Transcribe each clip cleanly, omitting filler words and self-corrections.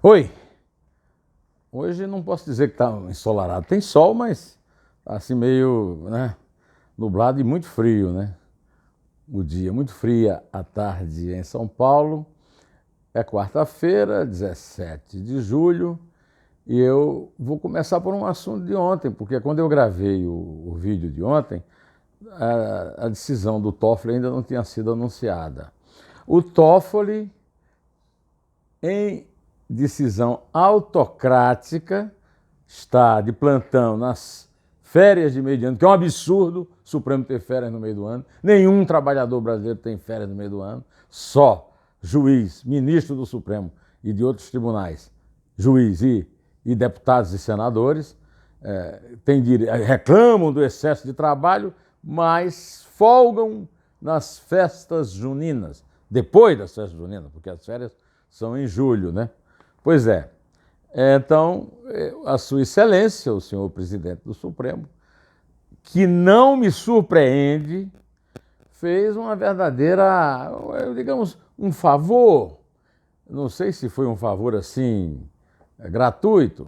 Oi, hoje não posso dizer que está ensolarado. Tem sol, mas tá assim meio, nublado e muito frio, né? O dia muito fria à tarde em São Paulo. É quarta-feira, 17 de julho, e eu vou começar por um assunto de ontem, porque quando eu gravei o vídeo de ontem, a decisão do Toffoli ainda não tinha sido anunciada. O Toffoli, em decisão autocrática, está de plantão nas férias de meio de ano, que é um absurdo o Supremo ter férias no meio do ano. Nenhum trabalhador brasileiro tem férias no meio do ano, só juiz, ministro do Supremo e de outros tribunais, juiz e deputados e senadores, reclamam do excesso de trabalho, mas folgam nas festas juninas, depois das festas juninas, porque as férias são em julho, né? Pois é. Então, a Sua Excelência, o senhor presidente do Supremo, que não me surpreende, fez uma verdadeira, digamos, um favor. Não sei se foi um favor assim, gratuito,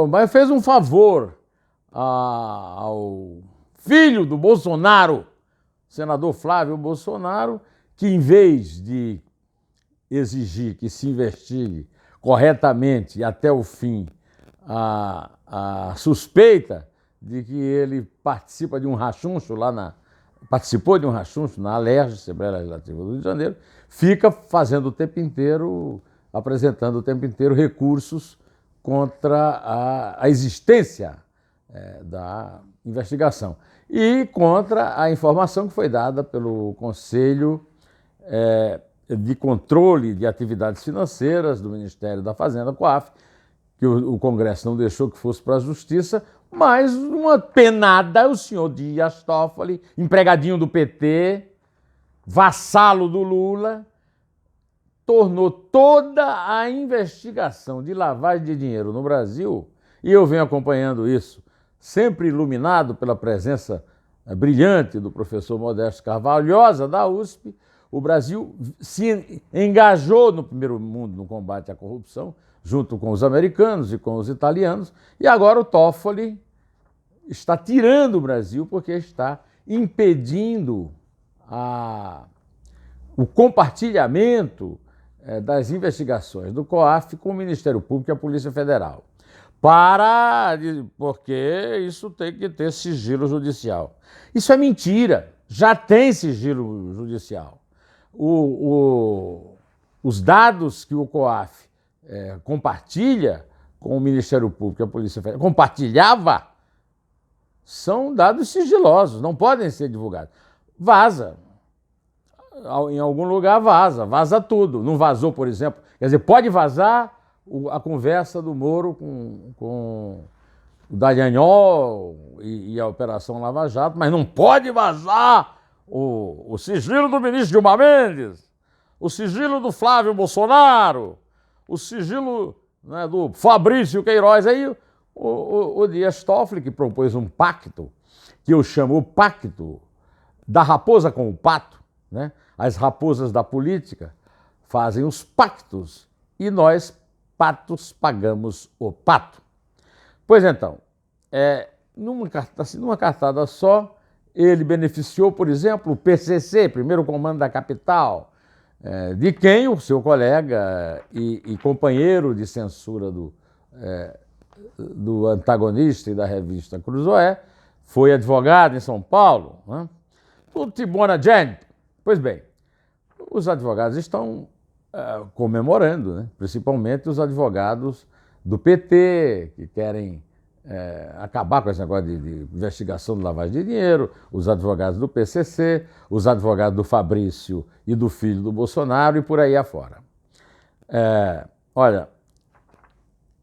mas fez um favor ao filho do Bolsonaro, senador Flávio Bolsonaro, que em vez de exigir que se investigue corretamente e até o fim a suspeita de que ele participou de um rachuncho na Alerj, Assembleia Legislativa do Rio de Janeiro, fica fazendo o tempo inteiro, apresentando o tempo inteiro recursos contra a existência da investigação e contra a informação que foi dada pelo Conselho de Controle de Atividades Financeiras do Ministério da Fazenda, COAF, que o Congresso não deixou que fosse para a Justiça, mas uma penada, o senhor Dias Toffoli, empregadinho do PT, vassalo do Lula, tornou toda a investigação de lavagem de dinheiro no Brasil, e eu venho acompanhando isso, sempre iluminado pela presença brilhante do professor Modesto Carvalhosa, da USP. O Brasil se engajou no primeiro mundo no combate à corrupção, junto com os americanos e com os italianos, e agora o Toffoli está tirando o Brasil porque está impedindo o compartilhamento das investigações do COAF com o Ministério Público e a Polícia Federal. Porque isso tem que ter sigilo judicial. Isso é mentira, já tem sigilo judicial. Os dados que o COAF compartilha com o Ministério Público e a Polícia Federal, compartilhava, são dados sigilosos, não podem ser divulgados. Vaza. Em algum lugar vaza tudo. Não vazou, por exemplo, quer dizer, pode vazar a conversa do Moro com o Dallagnol e a Operação Lava Jato, mas não pode vazar o sigilo do ministro Gilmar Mendes, o sigilo do Flávio Bolsonaro, o sigilo, né, do Fabrício Queiroz. Aí o Dias Toffoli, que propôs um pacto, que eu chamo o pacto da raposa com o pato, né? As raposas da política fazem os pactos e nós, patos, pagamos o pato. Pois então, numa cartada só, ele beneficiou, por exemplo, o PCC, Primeiro Comando da Capital, de quem o seu colega e companheiro de censura do antagonista e da revista Cruzoé, foi advogado em São Paulo, né? Tutti buona gente. Pois bem, os advogados estão comemorando, né? Principalmente os advogados do PT, que querem acabar com esse negócio de investigação de lavagem de dinheiro, os advogados do PCC, os advogados do Fabrício e do filho do Bolsonaro e por aí afora. Olha,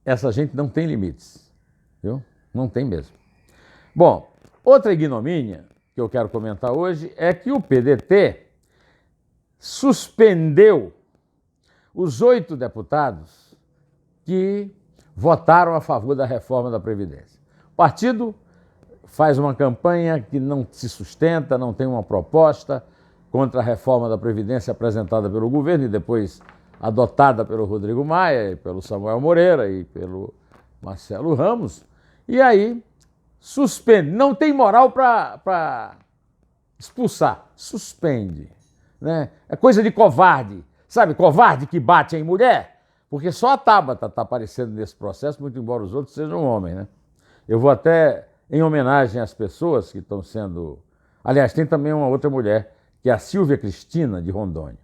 essa gente não tem limites, viu? Não tem mesmo. Bom, outra ignomínia que eu quero comentar hoje é que o PDT suspendeu os 8 deputados que votaram a favor da reforma da Previdência. O partido faz uma campanha que não se sustenta, não tem uma proposta contra a reforma da Previdência apresentada pelo governo e depois adotada pelo Rodrigo Maia, pelo Samuel Moreira e pelo Marcelo Ramos, e aí suspende. Não tem moral para expulsar, suspende. Né? É coisa de covarde, sabe? Covarde que bate em mulher, porque só a Tabata está aparecendo nesse processo, muito embora os outros sejam homens. Né? Eu vou até, em homenagem às pessoas que estão sendo... Aliás, tem também uma outra mulher, que é a Silvia Cristina, de Rondônia.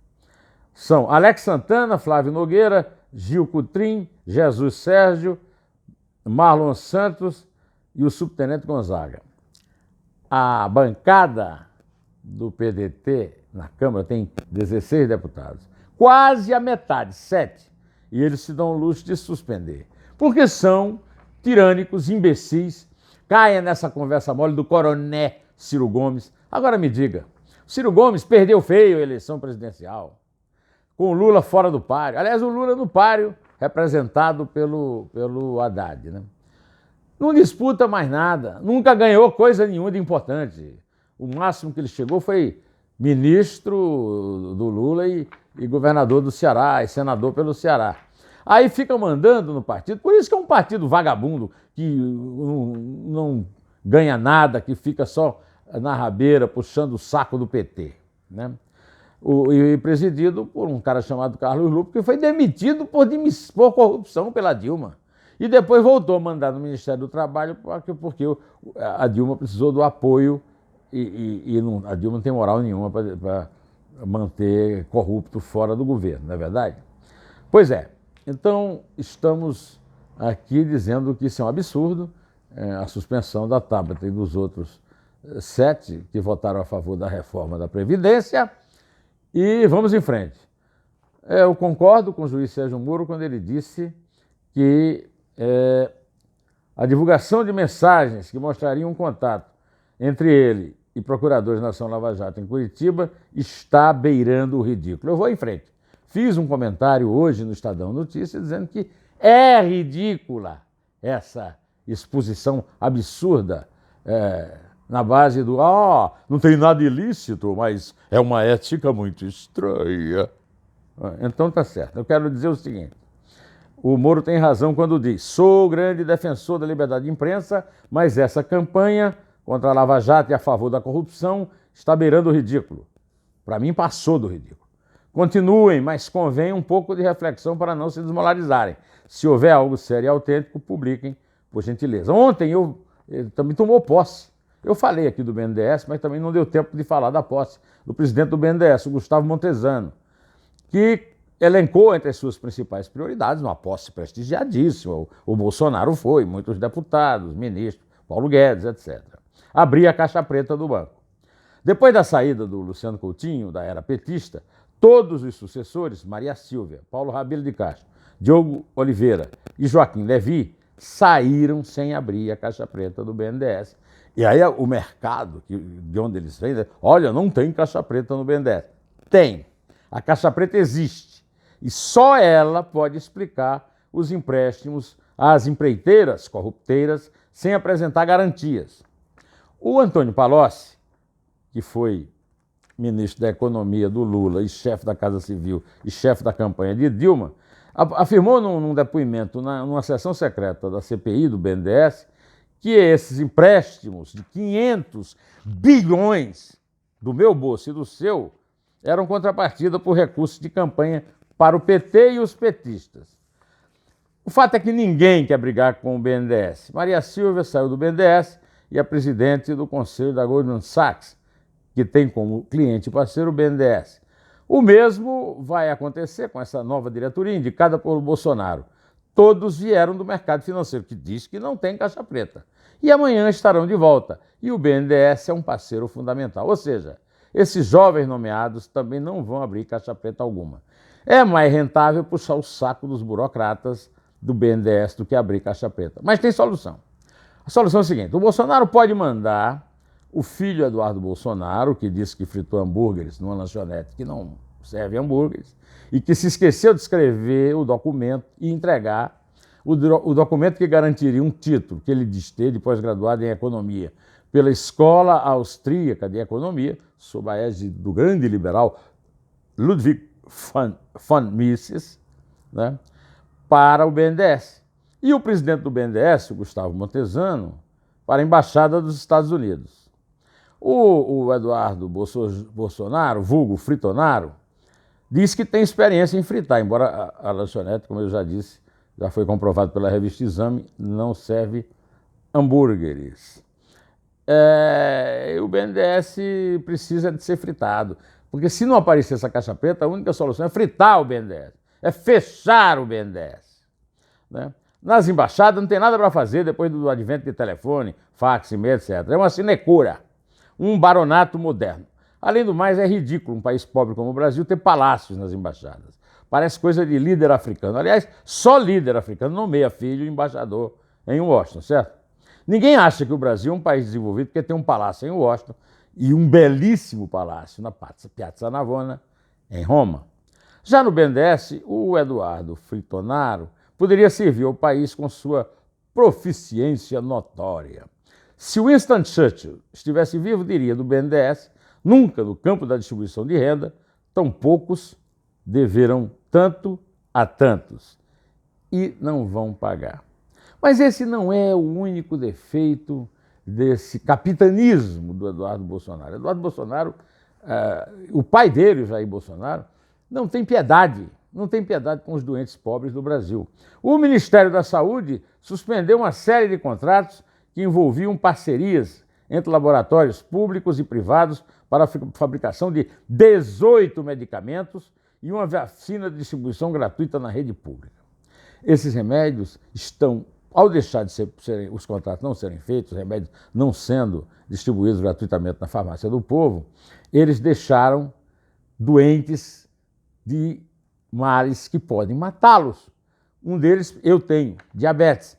São Alex Santana, Flávio Nogueira, Gil Cutrim, Jesus Sérgio, Marlon Santos e o subtenente Gonzaga. A bancada do PDT na Câmara tem 16 deputados. Quase a metade, 7. E eles se dão o luxo de suspender. Porque são tirânicos, imbecis, caem nessa conversa mole do coroné Ciro Gomes. Agora me diga, o Ciro Gomes perdeu feio a eleição presidencial, com o Lula fora do páreo. Aliás, o Lula no páreo, representado pelo Haddad. Né? Não disputa mais nada, nunca ganhou coisa nenhuma de importante. O máximo que ele chegou foi ministro do Lula e governador do Ceará, e senador pelo Ceará. Aí fica mandando no partido, por isso que é um partido vagabundo, que não ganha nada, que fica só na rabeira, puxando o saco do PT. Né? E presidido por um cara chamado Carlos Lupe, que foi demitido por corrupção pela Dilma. E depois voltou a mandar no Ministério do Trabalho, porque a Dilma precisou do apoio e a Dilma não tem moral nenhuma para manter corrupto fora do governo, não é verdade? Pois é, então estamos aqui dizendo que isso é um absurdo, a suspensão da Tabata e dos outros 7 que votaram a favor da reforma da Previdência. E vamos em frente. Eu concordo com o juiz Sérgio Moro quando ele disse que a divulgação de mensagens que mostrariam um contato entre ele e procuradores da Nação Lava Jato em Curitiba está beirando o ridículo. Eu vou em frente. Fiz um comentário hoje no Estadão Notícias dizendo que é ridícula essa exposição absurda na base do não tem nada ilícito, mas é uma ética muito estranha. Então tá certo. Eu quero dizer o seguinte, o Moro tem razão quando diz: sou grande defensor da liberdade de imprensa, mas essa campanha contra a Lava Jato e a favor da corrupção está beirando o ridículo. Para mim passou do ridículo. Continuem, mas convém um pouco de reflexão para não se desmoralizarem. Se houver algo sério e autêntico, publiquem, por gentileza. Ontem ele também tomou posse. Eu falei aqui do BNDES, mas também não deu tempo de falar da posse do presidente do BNDES, o Gustavo Montezano, que elencou entre as suas principais prioridades uma posse prestigiadíssima. O Bolsonaro foi, muitos deputados, ministros, Paulo Guedes, etc. Abrir a caixa preta do banco. Depois da saída do Luciano Coutinho, da era petista, todos os sucessores, Maria Silvia, Paulo Rabelo de Castro, Diogo Oliveira e Joaquim Levy, saíram sem abrir a caixa preta do BNDES. E aí o mercado, de onde eles vêm, olha, não tem caixa preta no BNDES. Tem. A caixa preta existe. E só ela pode explicar os empréstimos às empreiteiras corrupteiras sem apresentar garantias. O Antônio Palocci, que foi ministro da Economia do Lula e chefe da Casa Civil e chefe da campanha de Dilma, afirmou num depoimento, numa sessão secreta da CPI do BNDES, que esses empréstimos de 500 bilhões do meu bolso e do seu eram contrapartida por recursos de campanha para o PT e os petistas. O fato é que ninguém quer brigar com o BNDES. Maria Silvia saiu do BNDES e é presidente do conselho da Goldman Sachs, que tem como cliente e parceiro o BNDES. O mesmo vai acontecer com essa nova diretoria indicada por Bolsonaro. Todos vieram do mercado financeiro, que diz que não tem caixa preta. E amanhã estarão de volta. E o BNDES é um parceiro fundamental. Ou seja, esses jovens nomeados também não vão abrir caixa preta alguma. É mais rentável puxar o saco dos burocratas do BNDES do que abrir caixa preta. Mas tem solução. A solução é a seguinte: o Bolsonaro pode mandar o filho Eduardo Bolsonaro, que disse que fritou hambúrgueres numa lanchonete que não serve hambúrgueres, e que se esqueceu de escrever o documento e entregar o documento que garantiria um título que ele diz ter de pós-graduado em Economia pela Escola Austríaca de Economia, sob a égide do grande liberal Ludwig funmícias, né, para o BNDES. E o presidente do BNDES, o Gustavo Montesano, para a Embaixada dos Estados Unidos. O Eduardo Bolsonaro, vulgo Fritonaro, diz que tem experiência em fritar, embora a lanchonete, como eu já disse, já foi comprovado pela revista Exame, não serve hambúrgueres. O BNDES precisa de ser fritado, porque se não aparecer essa caixa preta, a única solução é fritar o BNDES, é fechar o BNDES. Né? Nas embaixadas não tem nada para fazer depois do advento de telefone, fax, e-mail, etc. É uma sinecura, um baronato moderno. Além do mais, é ridículo um país pobre como o Brasil ter palácios nas embaixadas. Parece coisa de líder africano. Aliás, só líder africano nomeia filho embaixador em Washington, certo? Ninguém acha que o Brasil é um país desenvolvido porque tem um palácio em Washington e um belíssimo palácio na Piazza Navona, em Roma. Já no BNDES, o Eduardo Fritonaro poderia servir ao país com sua proficiência notória. Se Winston Churchill estivesse vivo, diria do BNDES, nunca no campo da distribuição de renda, tão poucos deverão tanto a tantos e não vão pagar. Mas esse não é o único defeito desse capitanismo do Eduardo Bolsonaro. Eduardo Bolsonaro, o pai dele, o Jair Bolsonaro, não tem piedade com os doentes pobres do Brasil. O Ministério da Saúde suspendeu uma série de contratos que envolviam parcerias entre laboratórios públicos e privados para a fabricação de 18 medicamentos e uma vacina de distribuição gratuita na rede pública. Esses remédios estão, ao deixar de os contratos não serem feitos, os remédios não sendo distribuídos gratuitamente na farmácia do povo, eles deixaram doentes de males que podem matá-los. Um deles eu tenho, diabetes.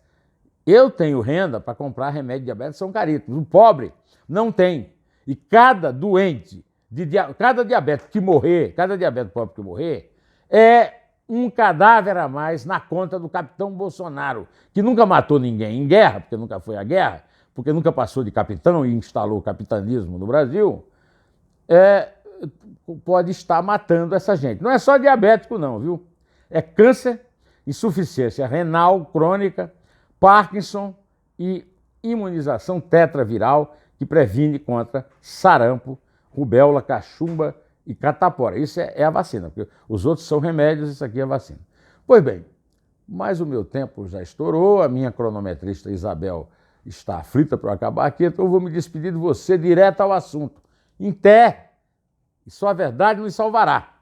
Eu tenho renda para comprar remédio de diabetes, são caríssimos. O pobre não tem. E cada doente, cada diabético que morrer, cada diabético pobre que morrer, é um cadáver a mais na conta do capitão Bolsonaro, que nunca matou ninguém em guerra, porque nunca foi à guerra, porque nunca passou de capitão e instalou o capitalismo no Brasil, pode estar matando essa gente. Não é só diabético não, viu? É câncer, insuficiência renal crônica, Parkinson e imunização tetraviral que previne contra sarampo, rubéola, cachumba e catapora. Isso é a vacina, porque os outros são remédios, isso aqui é vacina. Pois bem, mas o meu tempo já estourou, a minha cronometrista Isabel está aflita para acabar aqui, então eu vou me despedir de você direto ao assunto. Em té, e só a verdade nos salvará.